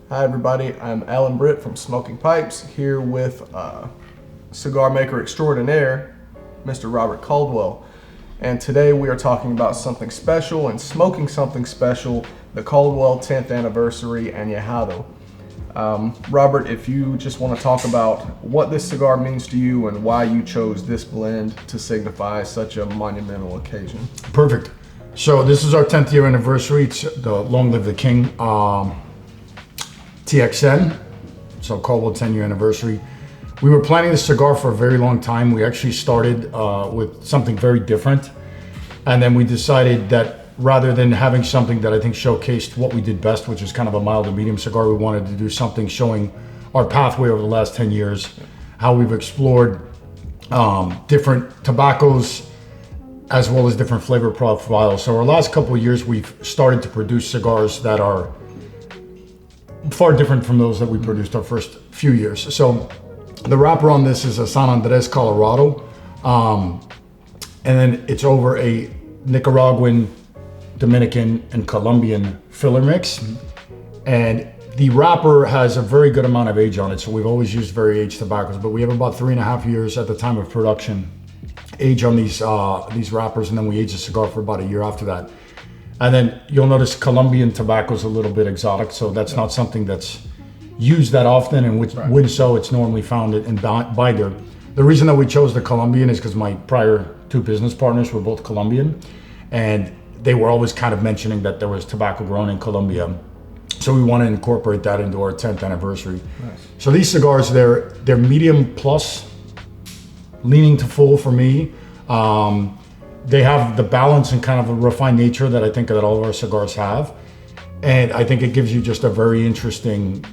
Hi everybody, I'm Alan Britt from Smoking Pipes, here with cigar maker extraordinaire, Mr. Robert Caldwell. And today we are talking about something special and smoking something special, the Caldwell 10th anniversary Anejado. Robert, if you just want to talk about what this cigar means to you and why you chose this blend to signify such a monumental occasion. Perfect. So this is our 10th year anniversary. It's the Long Live the King TXN, so Caldwell 10 year anniversary. We were planning this cigar for a very long time. We actually started with something very different. And then we decided that rather than having something that I think showcased what we did best, which is kind of a mild to medium cigar, we wanted to do something showing our pathway over the last 10 years, how we've explored different tobaccos as well as different flavor profiles. So our last couple of years, we've started to produce cigars that are far different from those that we produced our first few years. So the wrapper on this is a San Andres, Colorado. And then it's over a Nicaraguan, Dominican, and Colombian filler mix. And the wrapper has a very good amount of age on it. So we've always used very aged tobaccos, but we have about 3.5 years at the time of production age on these wrappers. And then we age the cigar for about a year after that. And then you'll notice Colombian tobacco is a little bit exotic, so that's not something that's used that often, and when so, it's normally found in binder. The reason that we chose the Colombian is because my prior two business partners were both Colombian, and they were always kind of mentioning that there was tobacco grown in Colombia. So we want to incorporate that into our 10th anniversary. Nice. So these cigars, they're medium plus, leaning to full for me. They have the balance and kind of a refined nature that I think that all of our cigars have. And I think it gives you just a very interesting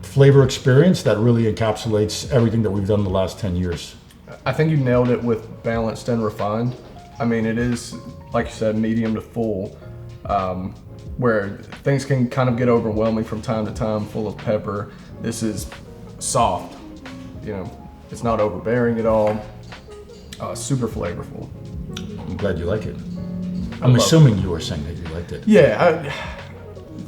flavor experience that really encapsulates everything that we've done the last 10 years. I think you nailed it with balanced and refined. I mean, it is, like you said, medium to full, where things can kind of get overwhelming from time to time, full of pepper. This is soft, it's not overbearing at all. Super flavorful. I'm glad you like it. I'm assuming you were saying that you liked it. Yeah.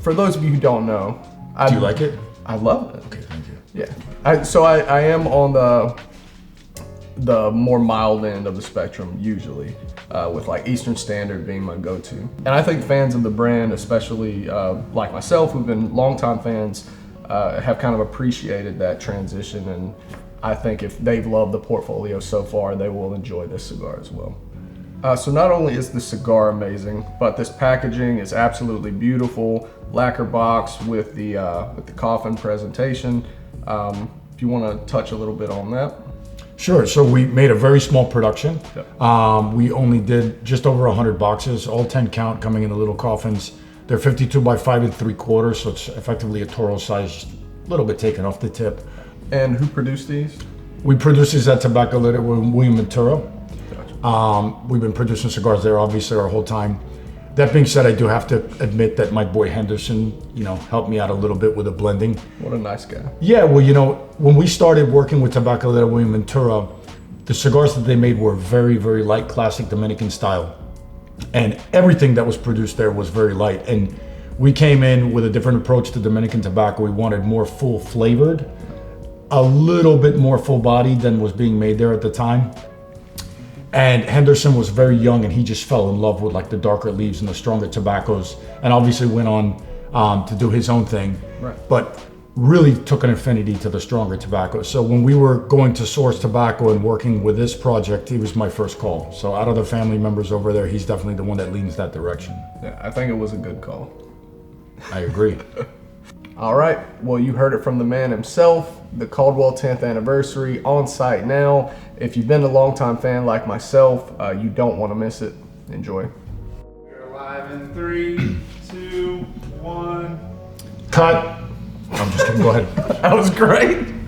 For those of you who don't know, do you like it? I love it. Okay, thank you. Yeah. So I am on the more mild end of the spectrum usually, with like Eastern Standard being my go-to. And I think fans of the brand, especially like myself, who've been longtime fans, have kind of appreciated that transition, and I think if they've loved the portfolio so far, they will enjoy this cigar as well. So not only is the cigar amazing, but this packaging is absolutely beautiful. Lacquer box with the coffin presentation. If you want to touch a little bit on that. Sure. So we made a very small production. Yep. We only did just over 100 boxes, all 10 count, coming in the little coffins. They're 52 by 5 3/4, so it's effectively a Toro size, a little bit taken off the tip. And who produced these? We produce these at Tabacalera William Ventura. Gotcha. We've been producing cigars there obviously our whole time. That being said, I do have to admit that my boy Henderson, helped me out a little bit with the blending. What a nice guy. Yeah, well, when we started working with Tabacalera William Ventura, the cigars that they made were very, very light, classic Dominican style. And everything that was produced there was very light. And we came in with a different approach to Dominican tobacco. We wanted more full flavored, a little bit more full bodied than was being made there at the time. And Henderson was very young, and he just fell in love with like the darker leaves and the stronger tobaccos, and obviously went on to do his own thing, right. But really took an affinity to the stronger tobacco. So when we were going to source tobacco and working with this project, he was my first call. So out of the family members over there, he's definitely the one that leans that direction. Yeah, I think it was a good call. I agree. All right, well, you heard it from the man himself, the Caldwell 10th anniversary on site now. If you've been a longtime fan like myself, you don't want to miss it. Enjoy. We're live in 3, 2, 1. Cut. I'm just kidding, go ahead. That was great.